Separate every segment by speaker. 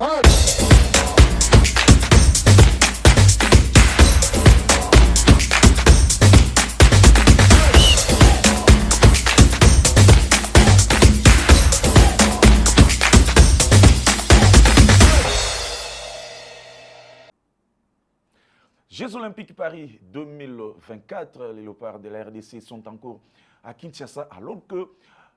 Speaker 1: Jeux Olympiques Paris 2024, les léopards de la RDC sont encore à Kinshasa alors que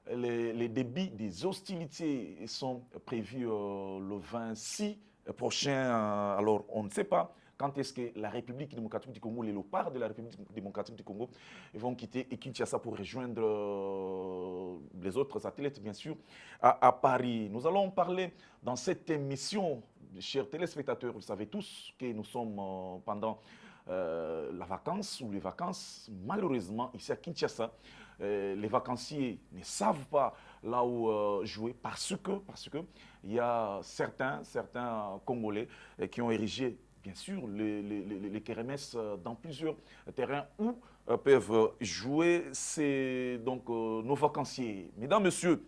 Speaker 1: les débits des hostilités sont prévus le 26 prochain. Alors on ne sait pas quand est-ce que la République démocratique du Congo, les léopards de la République démocratique du Congo vont quitter Kinshasa pour rejoindre les autres athlètes, bien sûr, à Paris. Nous allons parler dans cette émission, chers téléspectateurs, vous savez tous que nous sommes pendant la vacance ou les vacances. Malheureusement, ici à Kinshasa, les vacanciers ne savent pas là où jouer parce que il y a certains Congolais qui ont érigé bien sûr les kérémesses dans plusieurs terrains où peuvent jouer donc nos vacanciers. Mesdames, Messieurs,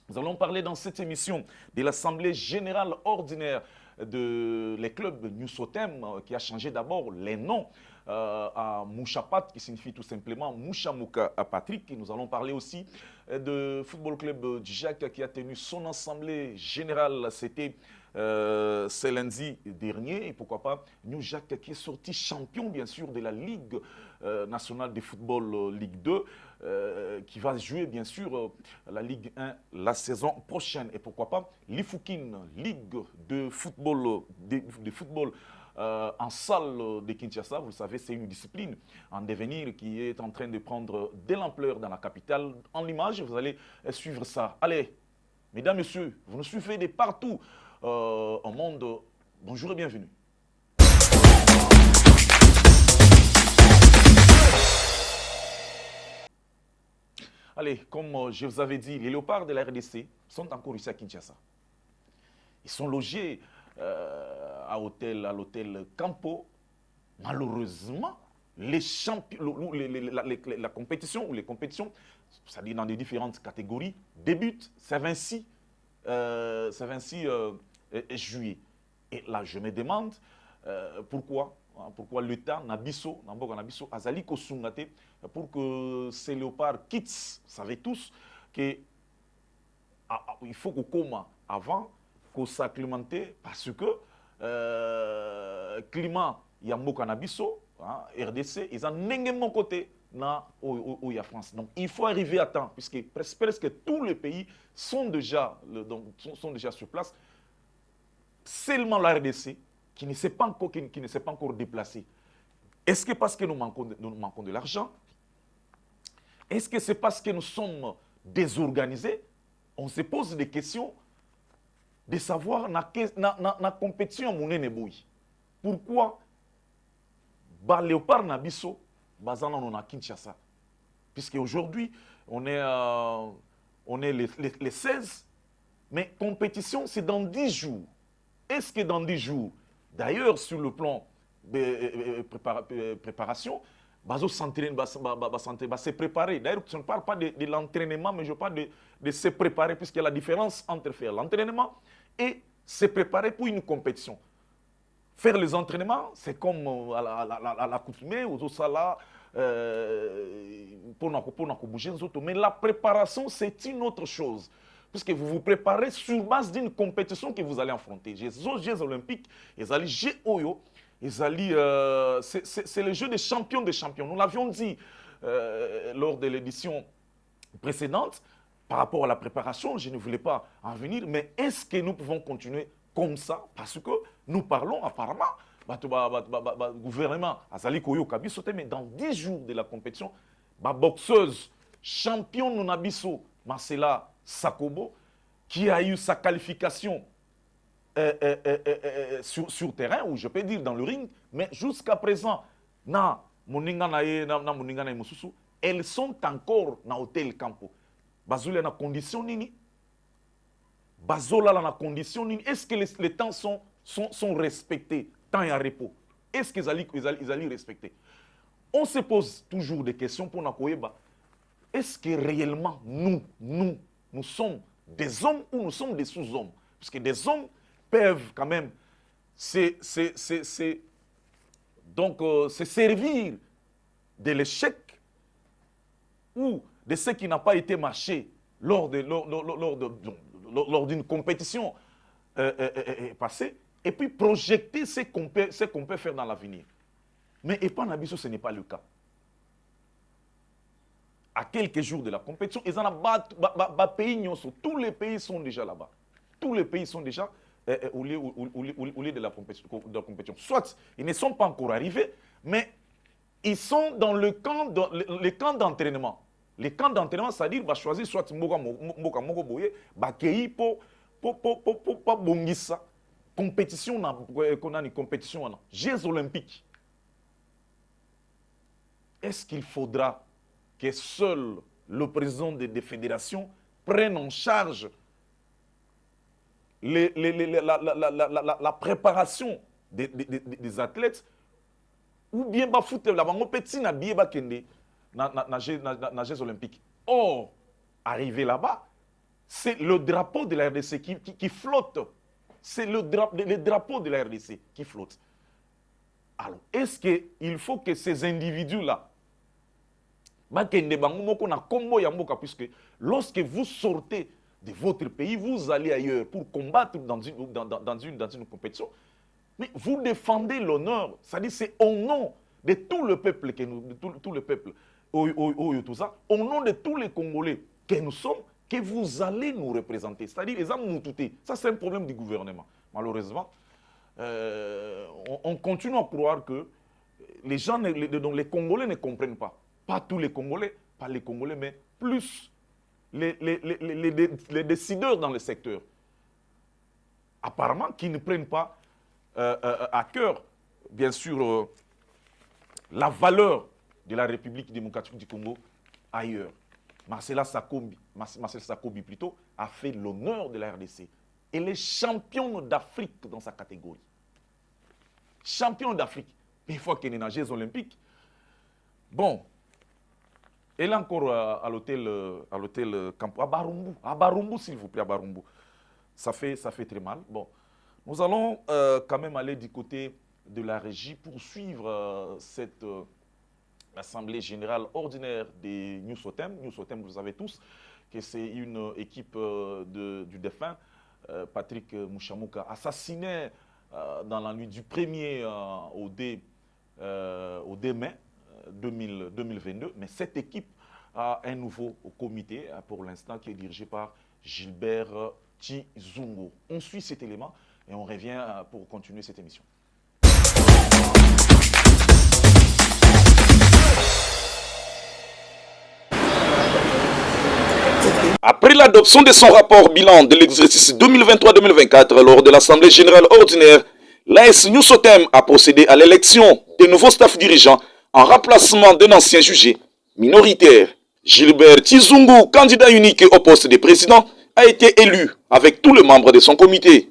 Speaker 1: nous allons parler dans cette émission de l'Assemblée générale ordinaire les clubs Nusotem qui a changé d'abord les noms à Mouchapat qui signifie tout simplement Mouchamouka à Patrick. Et nous allons parler aussi de Football Club Djak qui a tenu son assemblée générale. C'était ce lundi dernier. Et pourquoi pas New Jack qui est sorti champion bien sûr de la Ligue nationale de football Ligue 2 qui va jouer bien sûr la Ligue 1 la saison prochaine. Et pourquoi pas l'Ifoukin, Ligue de football, en salle de Kinshasa. Vous le savez, c'est une discipline en devenir qui est en train de prendre de l'ampleur dans la capitale. En image, vous allez suivre ça. Allez, mesdames, messieurs, vous nous suivez de partout au monde. Bonjour et bienvenue. Allez, comme je vous avais dit, les léopards de la RDC sont encore ici à Kinshasa. Ils sont logés à l'hôtel Campo. Malheureusement, la compétition, c'est-à-dire dans les différentes catégories, débutent ce 26 juillet. Et là, je me demande pourquoi l'État Nabiso, Azali Kosungate, pour que ces léopards quittent. Vous savez tous qu'il faut qu'on coma avant qu'on s'acclimate parce que climat, il y a Mboka Nabiso, RDC, ils ont n'engagé mon côté où il y a France. Donc il faut arriver à temps, puisque presque tous les pays sont déjà sur place. Seulement la RDC qui ne s'est pas encore déplacée. Est-ce que parce que nous manquons de l'argent? Est-ce que c'est parce que nous sommes désorganisés? On se pose des questions de savoir la compétition mounene boui. Pourquoi Léopard Nabiso bazana on a Kinshasa? Puisque aujourd'hui on est les 16, mais compétition c'est dans 10 jours. Est-ce que dans 10 jours, d'ailleurs sur le plan de préparation, se préparer. D'ailleurs, je ne parle pas de l'entraînement, mais je parle de se préparer, puisqu'il y a la différence entre faire l'entraînement et se préparer pour une compétition. Faire les entraînements, c'est comme à l'accoutumée, aux Osala, pour bouger les autres. Mais la préparation, c'est une autre chose. Puisque vous vous préparez sur base d'une compétition que vous allez affronter. Les Jeux olympiques, les Jeux Oyo, c'est le jeu des champions des champions. Nous l'avions dit lors de l'édition précédente, par rapport à la préparation, je ne voulais pas en venir, mais est-ce que nous pouvons continuer comme ça? Parce que nous parlons apparemment, gouvernement, Azali Koyo Kabisote, mais dans 10 jours de la compétition, boxeuse, champion Nunabiso, Marcela Sakobo, qui a eu sa qualification sur terrain, ou je peux dire dans le ring, mais jusqu'à présent, elles sont encore dans l'hôtel Campo. Bazoula na condition nini? Bazola na condition nini? Est-ce que les temps sont respectés? Temps et à repos. Est-ce qu'ils allaient respecter? On se pose toujours des questions pour Nakoyeba. Est-ce que réellement nous sommes des hommes ou nous sommes des sous-hommes? Parce que des hommes peuvent quand même se servir de l'échec ou de ce qui n'a pas été marché lors d'une compétition passée, et puis projeter ce qu'on peut faire dans l'avenir. Mais Epanabiso, ce n'est pas le cas. À quelques jours de la compétition, tous les pays sont déjà là-bas. Tous les pays sont déjà au lieu de la compétition. Soit ils ne sont pas encore arrivés, mais ils sont dans le camp d'entraînement. Les camps d'entraînement, c'est-à-dire va choisir soit Mboka Boye, Bakei pour pas bongisa. Compétition, qu'on a une compétition, Jeux olympiques. Est-ce qu'il faudra que seul le président des fédérations prenne en charge la préparation des athlètes, ou bien ba foot la bango petit na bié ba kende na Jeux olympiques? Or, arrivé là-bas, c'est le drapeau de la RDC qui flotte. C'est le drapeau de la RDC qui flotte. Alors, est-ce qu'il faut que ces individus-là, puisque lorsque vous sortez de votre pays, vous allez ailleurs pour combattre dans une compétition, mais vous défendez l'honneur, c'est-à-dire c'est au nom de tout le peuple, tout le peuple, au nom de tous les Congolais que nous sommes, que vous allez nous représenter. C'est-à-dire, ça c'est un problème du gouvernement. Malheureusement, on continue à croire que les gens, les Congolais ne comprennent pas. Pas tous les Congolais, pas les Congolais, mais plus les décideurs dans le secteur. Apparemment, qui ne prennent pas à cœur, bien sûr, la valeur de la République démocratique du Congo ailleurs. Marcel Sakobi plutôt a fait l'honneur de la RDC. Elle est championne d'Afrique dans sa catégorie. Championne d'Afrique. Mais une fois qu'elle est dans les Jeux olympiques, bon, elle est encore à l'hôtel Campo, à Barumbu, s'il vous plaît, à Barumbu. Ça fait très mal. Bon, nous allons quand même aller du côté de la régie pour suivre cette Assemblée générale ordinaire des New Sotem. New Sotem, vous savez tous que c'est une équipe du défunt Patrick Mouchamouka, assassiné dans la nuit du 1er au 2 mai 2022. Mais cette équipe a un nouveau comité pour l'instant qui est dirigé par Gilbert Tizungo. On suit cet élément et on revient pour continuer cette émission. Après l'adoption de son rapport bilan de l'exercice 2023-2024 lors de l'Assemblée générale ordinaire, l'AS New Sotem a procédé à l'élection de nouveaux staffs dirigeants en remplacement d'un ancien jugé minoritaire. Gilbert Tizungu, candidat unique au poste de président, a été élu avec tous les membres de son comité.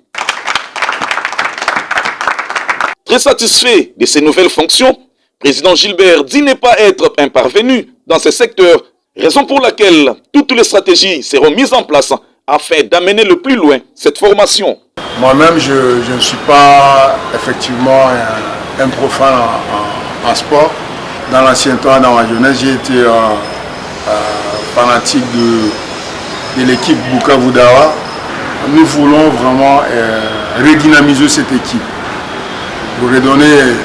Speaker 1: Très satisfait de ses nouvelles fonctions, président Gilbert dit ne pas être un parvenu dans ce secteur, raison pour laquelle toutes les stratégies seront mises en place afin d'amener le plus loin cette formation.
Speaker 2: Moi-même, je ne suis pas effectivement un profane en sport. Dans l'ancien temps, dans ma jeunesse, j'ai été fanatique de l'équipe Bukavu Dawa. Nous voulons vraiment redynamiser cette équipe pour redonner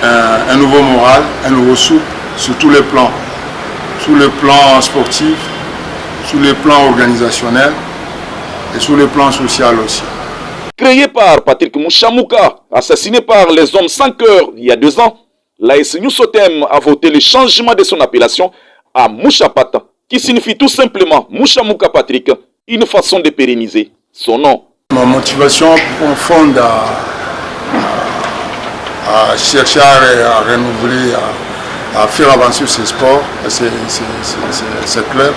Speaker 2: un nouveau moral, un nouveau souffle sur tous les plans. Sur le plan sportif, sur le plan organisationnel et sur le plan social aussi.
Speaker 1: Créé par Patrick Mouchamouka, assassiné par les hommes sans cœur il y a 2 ans, l'AS New Sotem a voté le changement de son appellation à Mouchapata, qui signifie tout simplement Mouchamouka Patrick, une façon de pérenniser son nom.
Speaker 2: Ma motivation profonde à chercher à renouveler, à faire avancer ce sport, ce club,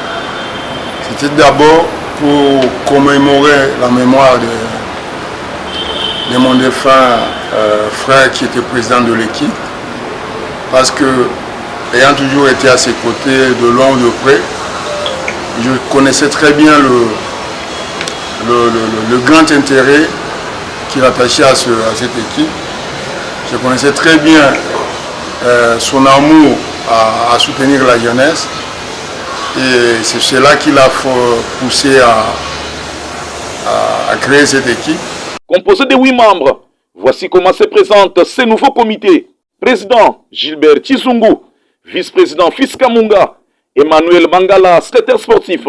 Speaker 2: c'était d'abord pour commémorer la mémoire de mon défunt frère qui était président de l'équipe, parce que, ayant toujours été à ses côtés de loin ou de près, je connaissais très bien le grand intérêt qui est rattaché à cette équipe. Je connaissais très bien son amour à soutenir la jeunesse. Et c'est cela qui l'a poussé à créer cette équipe.
Speaker 3: Composé de 8 membres, voici comment se présente ce nouveau comité. Président Gilbert Chizungu, vice-président Fiska Munga, Emmanuel Mangala, secrétaire sportif,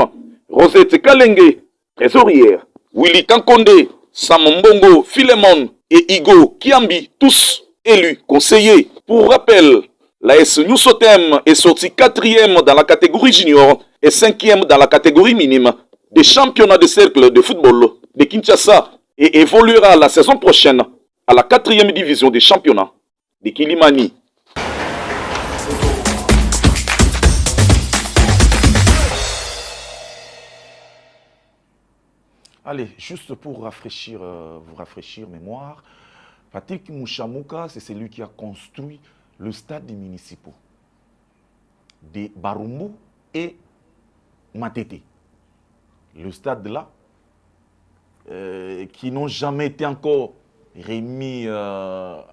Speaker 3: Rosette Kalenge, trésorière, Willy Kankonde, Sam Mbongo, Philemon et Igo Kiambi, tous élus conseillers. Pour rappel, l'AS Nusotem est sorti 4e dans la catégorie junior et 5e dans la catégorie minime des championnats de cercle de football de Kinshasa et évoluera la saison prochaine à la 4e division des championnats de Kilimani.
Speaker 1: Allez, juste pour vous rafraîchir mémoire, Patrick Mouchamouka, c'est celui qui a construit le stade des municipaux de Barumbu et Matete. Le stade là, qui n'ont jamais été encore remis à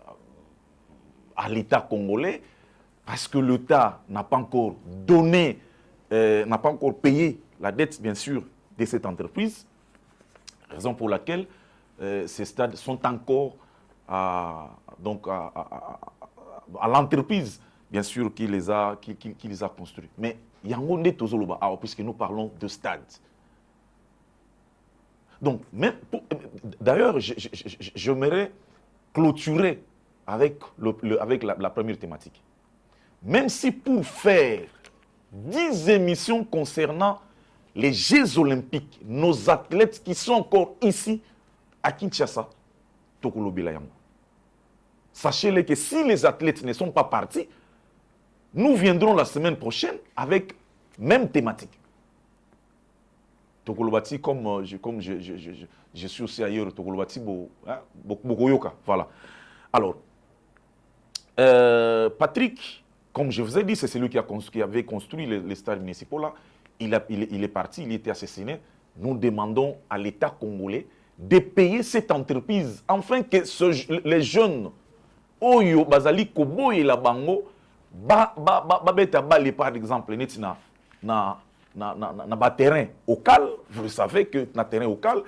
Speaker 1: l'État congolais, parce que l'État n'a pas encore donné, n'a pas encore payé la dette, bien sûr, de cette entreprise. Raison pour laquelle ces stades sont encore à l'entreprise, bien sûr, qui les a construits. Mais il y a un monde tozoloba, puisque nous parlons de stades. Donc, d'ailleurs, j'aimerais clôturer avec la première thématique. Même si pour faire 10 émissions concernant les Jeux Olympiques, nos athlètes qui sont encore ici, à Kinshasa, sachez-le que si les athlètes ne sont pas partis, nous viendrons la semaine prochaine avec même thématique. Tokolobati, comme je suis aussi ailleurs, Tokolobati, Bokoyoka. Voilà. Alors, Patrick, comme je vous ai dit, c'est celui qui avait construit les stades municipaux là. Il est parti, il a été assassiné. Nous demandons à l'État congolais de payer cette entreprise, afin que les jeunes, Oyo, Bazali, Kobo et la Bango, par exemple, na terrain au cal, vous le savez que dans terrain au cal,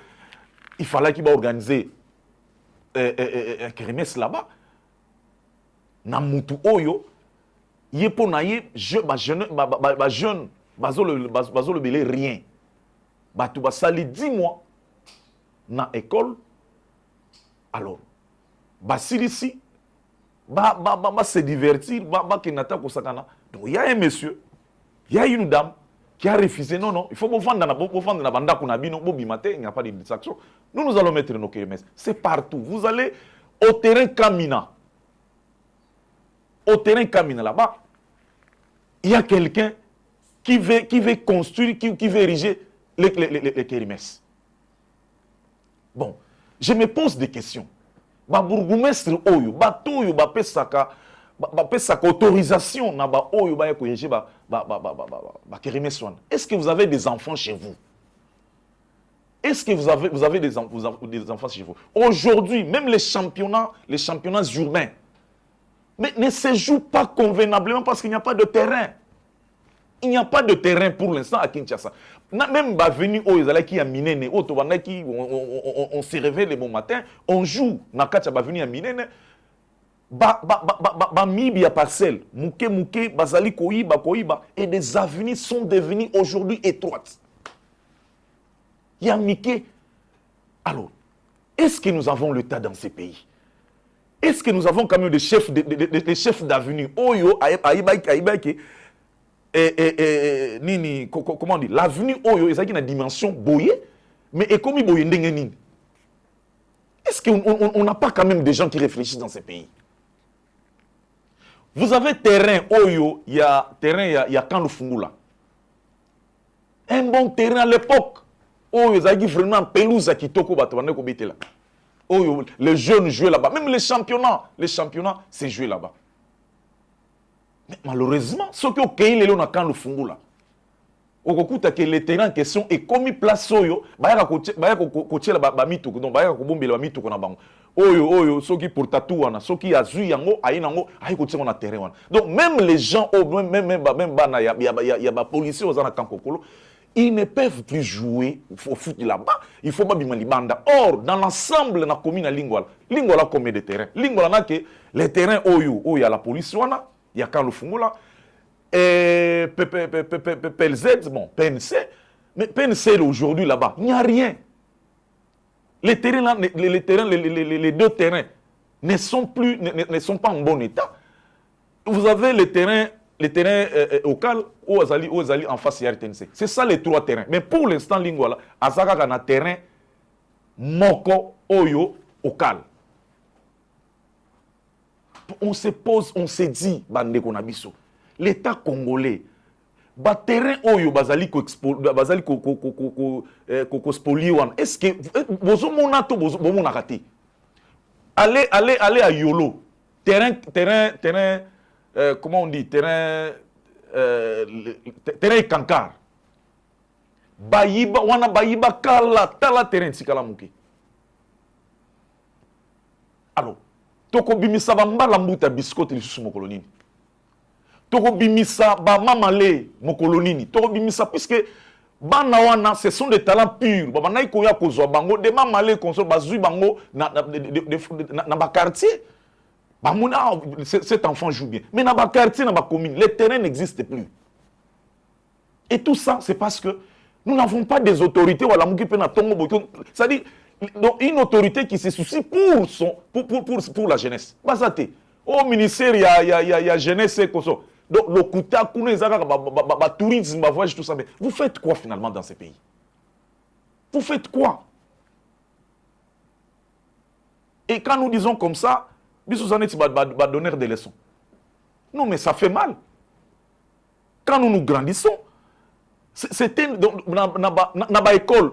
Speaker 1: il fallait qu'il va organiser un kermesse là-bas. Na mutu Oyo, yepo na ye, jeune, bazolo belé rien. Batu basali 10 mois na école. Alors, basili ici, se divertir, kenata kosakana. Donc il y a un monsieur, il y a une dame qui a refusé. Non, il faut vendre na banda kunabino, il n'y a pas de distraction. Nous allons mettre nos kermesses. C'est partout. Vous allez au terrain Kamina. Au terrain Kamina là-bas, il y a quelqu'un qui veut construire, qui veut ériger les kérimesses. Bon, je me pose des questions. Bourgmestre Oyo, Batoyo, Pesaka autorisation, Oyo, est-ce que vous avez des enfants chez vous? Est-ce que vous avez des enfants chez vous? Aujourd'hui, même les championnats urbains, mais ne se jouent pas convenablement parce qu'il n'y a pas de terrain. Il n'y a pas de terrain pour l'instant à Kinshasa. Même venu au Israël qui a miné, on se réveille le bon matin, on joue. Nakacha venu à miné, mibi à parcelle, mouké, bazali koiba, et des avenues sont devenues aujourd'hui étroites. Il y a Miké. Alors, est-ce que nous avons le tas dans ces pays? Est-ce que nous avons quand même des chefs d'avenue? Oyo, Aïbaïke, nini, comment on dit, l'avenue Oyo, il y a une dimension boyée, mais et comme il boye ndengenine. Est-ce qu'on n'a pas quand même des gens qui réfléchissent dans ces pays? Vous avez terrain Oyo, il y a Kanufungula. Un bon terrain à l'époque. Oyo, il y a vraiment pelouse qui toko batouane ko bete là. Oyo, les jeunes jouent là-bas. Même les championnats, c'est joué là-bas. Mais malheureusement, ceux qui ont créé les lois dans le Fungula, okokuta que le terrain en question est commis place oyo bayaka kotiela bamituko donc bayaka kobombela bamituko na bango oyo soki pour tatou wana soki azui yango ayi nango ayi kotiela na terrain wana donc même les gens même bana ya ba policiers aux na kankokolo ils ne peuvent plus jouer au foot là-bas il faut pas bima libanda or dans l'ensemble na commune Lingwala combien de terrains Lingwala na que les terrains oyo ya la police wana ya kan le fungula et PLZ, bon, PNC, mais PNC aujourd'hui là-bas, il n'y a rien. Les terrains là, les deux terrains ne sont pas en bon état. Vous avez les terrains local ou Azali en face de RTNC. C'est ça les trois terrains. Mais pour l'instant, Lingwala, Azaka a un terrain Moko Oyo local. On se pose, on se dit, bande konabiso. L'État congolais, ba terrain oyo bazali ko spoliwan. Est-ce que bozo monato bozo monakati? Allez à Yolo. Terrain comment on dit? Terrain Kankar. Bayiba wana bayiba kala tala terrain sikala muke. Alors, toko bimisa bambala mbuta biscotte lisusu mokolonini. Toko bimisa ba mamale mokolonini. Toko bimisa puisque bana wana ce sont des talents purs. Baba na ikoya kozwa bango de mamale konso bazui bango na ba quartier. Bamuna cet enfant joue bien. Mais na ba quartier na ba commune, les terrains n'existent plus. Et tout ça c'est parce que nous n'avons pas des autorités wala muki pe na tongo boto. C'est-à-dire donc une autorité qui se soucie pour la jeunesse. Basate. Au ministère il y a jeunesse et koso. Donc le kuta kuna ezaka ba tourisme ba voyage tout ça mais vous faites quoi finalement dans ces pays? Vous faites quoi? Et quand nous disons comme ça, bisous aneti ba donner des leçons. Non mais ça fait mal. Quand nous grandissons, c'était dans école.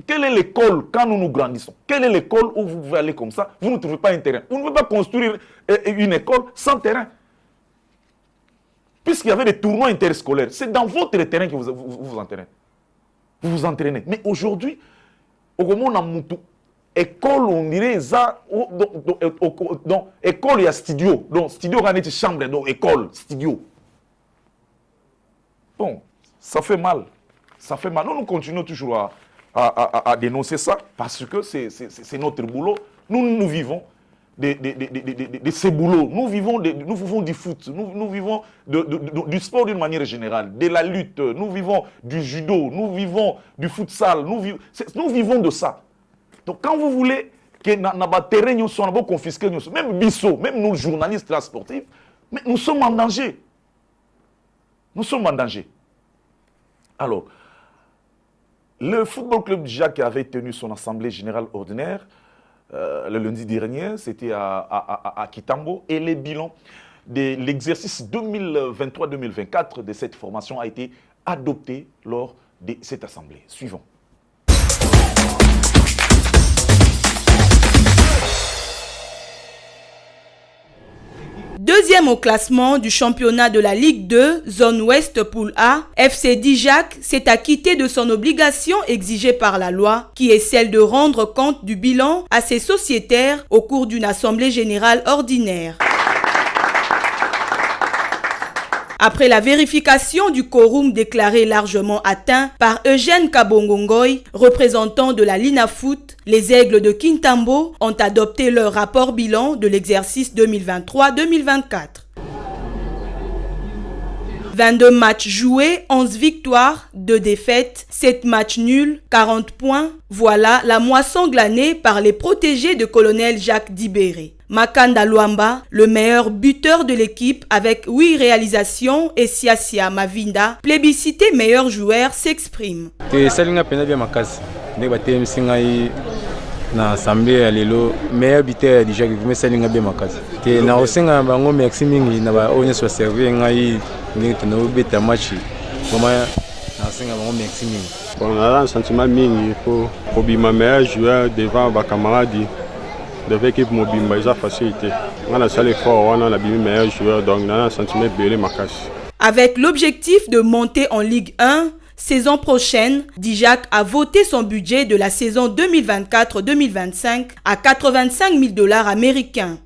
Speaker 1: Quelle est l'école quand nous grandissons? Quelle est l'école où vous pouvez aller comme ça? Vous ne trouvez pas un terrain. Vous ne pouvez pas construire une école sans terrain. Puisqu'il y avait des tournois interscolaires, c'est dans votre terrain que vous vous entraînez. Vous vous entraînez. Mais aujourd'hui, au moment école, on dirait ça, donc école, il y a studio. Donc studio, il y a une chambre, donc école, studio. Bon. Ça fait mal. Ça fait mal. Nous continuons toujours à dénoncer ça parce que c'est notre boulot. Nous vivons de ces boulots. Nous vivons du foot. Nous vivons du sport d'une manière générale, de la lutte. Nous vivons du judo. Nous vivons du futsal. Nous vivons de ça. Donc quand vous voulez que nos terrains soient confisqués, même Bissot, même nous journalistes là, sportifs, mais nous sommes en danger. Nous sommes en danger. Alors, le Football Club Jacques avait tenu son assemblée générale ordinaire le lundi dernier, c'était à Kitambo, et le bilan de l'exercice 2023-2024 de cette formation a été adopté lors de cette assemblée. Suivons.
Speaker 4: Deuxième au classement du championnat de la Ligue 2, zone ouest poule A, FC Dijak s'est acquitté de son obligation exigée par la loi, qui est celle de rendre compte du bilan à ses sociétaires au cours d'une assemblée générale ordinaire. Après la vérification du quorum déclaré largement atteint par Eugène Kabongongoy, représentant de la Linafoot, les Aigles de Kintambo ont adopté leur rapport bilan de l'exercice 2023-2024. 22 matchs joués, 11 victoires, 2 défaites, 7 matchs nuls, 40 points. Voilà la moisson glanée par les protégés de colonel Jacques Dibéré. Makanda Luamba, le meilleur buteur de l'équipe avec 8 réalisations, et Siasia Mavinda, plébiscité meilleur joueur, s'exprime.
Speaker 5: Na assemblée ya lelo meilleur buteur déjà que me salinga be makazi te na osenga bango merci mingi na ba onye so servir ngai ni to no beta match comment na osenga bango merci mingi
Speaker 6: on a un sentiment mingi pour bima meilleur joueur devant ba camarades de l'équipe mobimba ils a facilité on a salé fort on a bimi meilleur joueur donc na un sentiment belé makazi.
Speaker 4: Avec l'objectif de monter en Ligue 1, saison prochaine, Dijak a voté son budget de la saison 2024-2025 à 85 000 $ américains.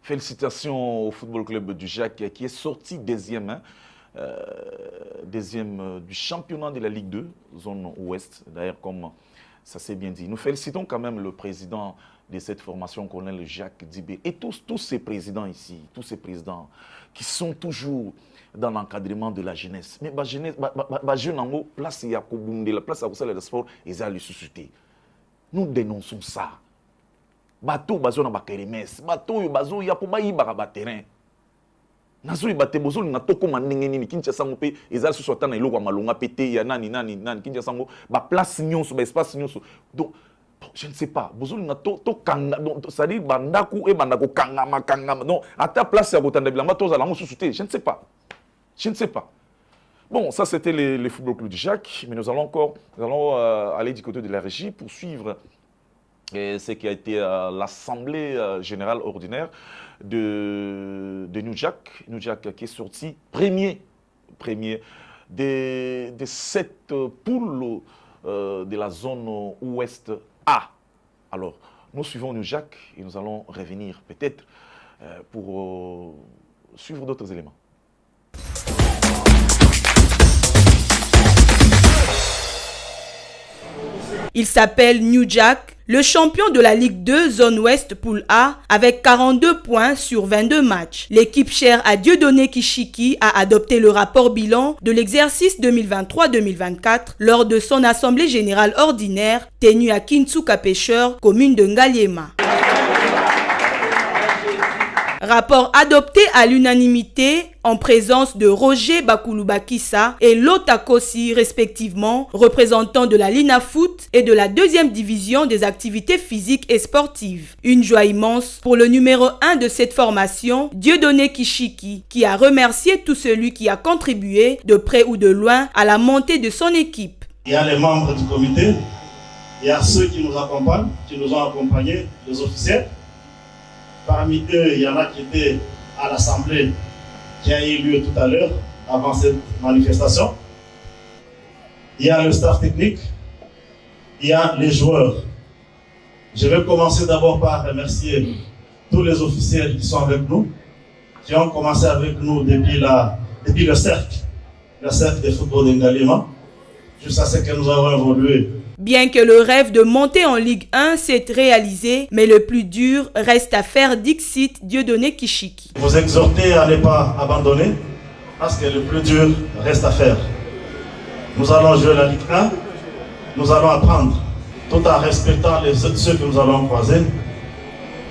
Speaker 1: Félicitations au Football Club du Jacques qui est sorti deuxième, deuxième du championnat de la Ligue 2, zone ouest, d'ailleurs comme ça s'est bien dit. Nous félicitons quand même le président de cette formation, colonel Jacques Dibé, et tous ces présidents ici, tous ces présidents qui sont toujours dans l'encadrement de la jeunesse. Mais la jeunesse, la jeune en haut, place il y a la place à le sport, ils ont le suscité. Nous dénonçons ça. Bateau bazo na bakeremes, bateau bazo ya po bayi ba terrain. Nazo ibate bozo na toko mandenge nini Kinshasa ngope ezali so sota na iloko malonga pété ya nani Kinshasa ngo ba place nyonso ba espace nyonso. Donc je ne sais pas, bozo na to kanga donc ça dit bandaku e bandako kanga makanga. Donc à ta place ya botanda bilamba to za lango susute, je ne sais pas. Je ne sais pas. Bon, ça c'était les football club du Jacques, mais nous allons aller du côté de la régie pour suivre ce qui a été l'Assemblée générale ordinaire de New Jack qui est sorti premier des 7 poules de la zone ouest A. Alors, nous suivons New Jack et nous allons revenir peut-être pour suivre d'autres éléments.
Speaker 4: Il s'appelle New Jack, le champion de la Ligue 2 Zone Ouest Poule A avec 42 points sur 22 matchs. L'équipe chère à Dieudonné Kishiki a adopté le rapport bilan de l'exercice 2023-2024 lors de son assemblée générale ordinaire tenue à Kintsuka Pêcheur, commune de Ngaliema. Rapport adopté à l'unanimité en présence de Roger Bakouloubakissa et Lotakosi respectivement, représentants de la Lina Foot et de la 2e division des activités physiques et sportives. Une joie immense pour le numéro 1 de cette formation, Dieudonné Kishiki, qui a remercié tout celui qui a contribué de près ou de loin à la montée de son équipe.
Speaker 7: Il y a les membres du comité, il y a ceux qui nous accompagnent, qui nous ont accompagnés, les officiels. Parmi eux, il y en a qui étaient à l'Assemblée qui a eu lieu tout à l'heure, avant cette manifestation. Il y a le staff technique, il y a les joueurs. Je vais commencer d'abord par remercier tous les officiels qui sont avec nous, qui ont commencé avec nous depuis le cercle de football de Ngaliema, jusqu'à ce que nous avons évolué.
Speaker 4: Bien que le rêve de monter en Ligue 1 s'est réalisé, mais le plus dur reste à faire, Dixit Dieudonné Kishiki.
Speaker 7: Vous exhortez à ne pas abandonner, parce que le plus dur reste à faire. Nous allons jouer la Ligue 1, nous allons apprendre, tout en respectant ceux que nous allons croiser.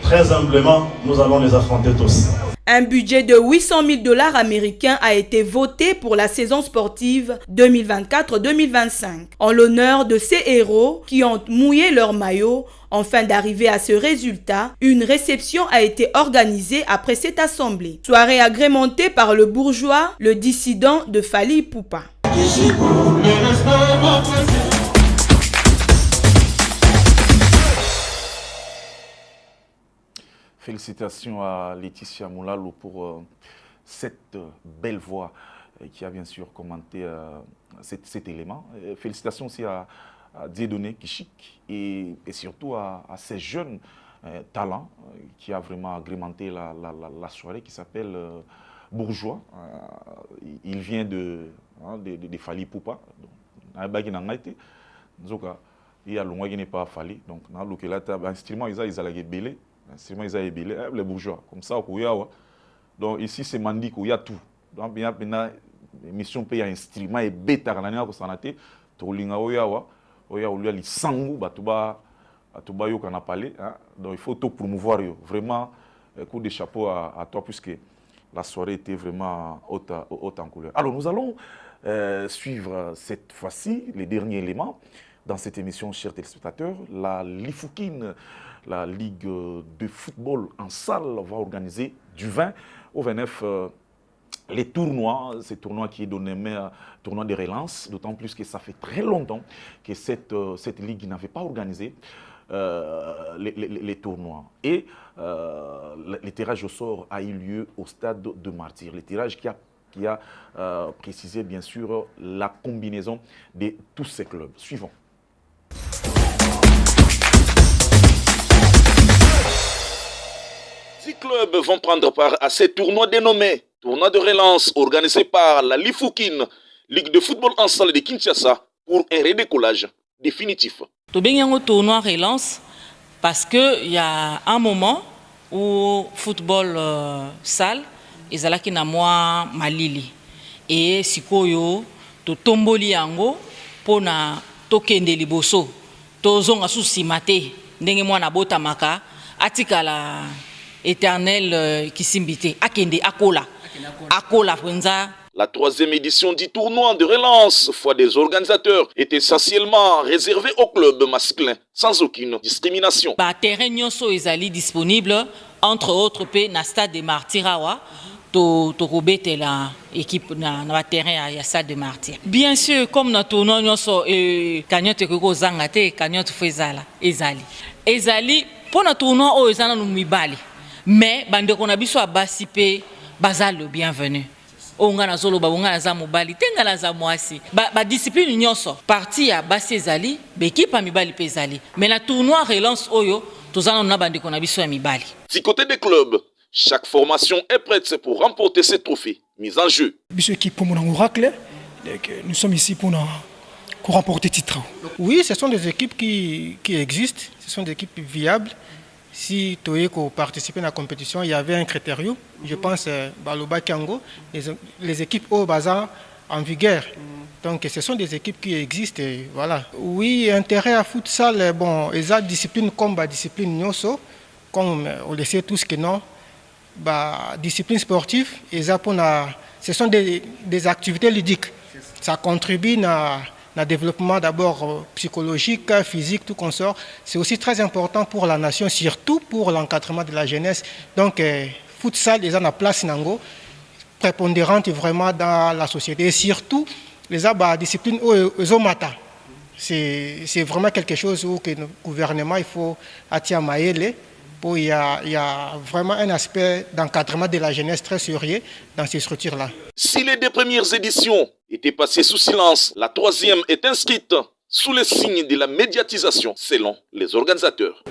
Speaker 7: Très humblement, nous allons les affronter tous.
Speaker 4: Un budget de 800 000 $ américains a été voté pour la saison sportive 2024-2025 en l'honneur de ces héros qui ont mouillé leur maillot. Enfin d'arriver à ce résultat, une réception a été organisée après cette assemblée. Soirée agrémentée par le bourgeois, le dissident de Fally Ipupa.
Speaker 1: Félicitations à Laetitia Moulalo pour cette belle voix qui a bien sûr commenté cet élément. Félicitations aussi à Dieudonné Kishiki et surtout à ces jeunes talents qui a vraiment agrémenté la soirée qui s'appelle Bourgeois. Il vient de Fally Ipupa. Il y a longtemps qu'il n'est pas Fally. Donc, dans le instrument, ils ont belé. Les bourgeois, comme ça, donc ici c'est Mandik, il y a tout. Donc il y a une émission pays instrument et bêta quand on a santé, tolinga oyawa, oya li sangu batuba yo kana parler, donc il faut tout promouvoir yo. Vraiment coup de chapeau à toi puisque la soirée était vraiment haute en couleur. Alors nous allons suivre cette fois-ci les derniers éléments dans cette émission, chers téléspectateurs, la Lifoukine. La Ligue de football en salle va organiser du 20 au 29 les tournois, ces tournois qui est donné tournoi de relance, d'autant plus que ça fait très longtemps que cette ligue n'avait pas organisé les tournois. Et le tirage au sort a eu lieu au stade de Martyrs. Le tirage qui a précisé bien sûr la combinaison de tous ces clubs. Suivons.
Speaker 3: Six clubs vont prendre part à ces tournois dénommés tournoi de relance organisé par la Lifoukin, Ligue de football en salle de Kinshasa, pour un redécollage définitif.
Speaker 8: Nous avons un tournoi relance parce qu'il y a un moment où football salle ils allaient qui na moi malili et sikoyo to tomboli yango pona tokende liboso tozonga susimate ndenge mwana bota maka atikala éternel kisimbite akende akola fwenza.
Speaker 3: La troisième édition du tournoi de relance, foi des organisateurs, est essentiellement réservée aux clubs masculins, sans aucune discrimination.
Speaker 8: Ba terrain nyonso ezali disponible, entre autres pe na stade de Martirawa, to robete la équipe na terrain ya stade de Martyr. Bien sûr, comme na tournoi nyonso kanyote ko zangate, kanyote fezala ezali pour na tournoi o ezana no mibali. Mais bandeko na biso abasi pe bazal le bienvenu. Onga na zolo ba onga na za mobali tenga na za mwasi ba discipline nyonso parti ya basi ezali ba équipe ya mibali pe ezali mais la tournoi relance oyo tozana na bandeko na biso ya mibali.
Speaker 3: Du côté des clubs, chaque formation est prête pour remporter ces trophées mis en jeu.
Speaker 9: Biso équipe pour mon oracle, nous sommes ici pour remporter titre. Oui, ce sont des équipes qui existent, ce sont des équipes viables. Si Toeko participait à la compétition, il y avait un critérium, je pense, Baloba Kango, les équipes au bazar en vigueur. Donc ce sont des équipes qui existent. Et voilà. Oui, intérêt à futsal, bon, ils ont discipline comme la discipline Nyoso, comme on le sait tous que non. Discipline sportive, ce sont des activités ludiques. Ça contribue à le développement d'abord psychologique, physique, tout consort. C'est aussi très important pour la nation, surtout pour l'encadrement de la jeunesse. Donc, futsal, ils ont une place prépondérante vraiment dans la société. Et surtout, les disciplines aux matin. C'est vraiment quelque chose où que le gouvernement il faut attirer maïle. Il y a vraiment un aspect d'encadrement de la jeunesse très sérieux dans ces structures-là.
Speaker 3: Si les deux premières éditions étaient passées sous silence, la troisième est inscrite sous le signe de la médiatisation, selon les organisateurs.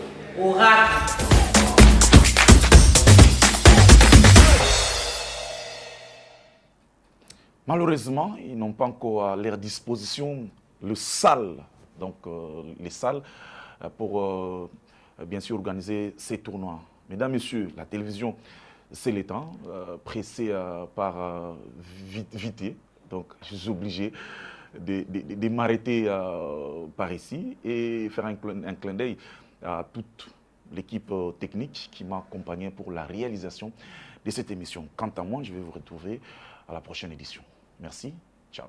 Speaker 1: Malheureusement, ils n'ont pas encore à leur disposition le salle, donc les salles pour bien sûr organiser ces tournois. Mesdames, Messieurs, la télévision, c'est le temps, pressé par vite. Donc, je suis obligé de m'arrêter par ici et faire un clin d'œil à toute l'équipe technique qui m'a accompagné pour la réalisation de cette émission. Quant à moi, je vais vous retrouver à la prochaine édition. Merci, ciao.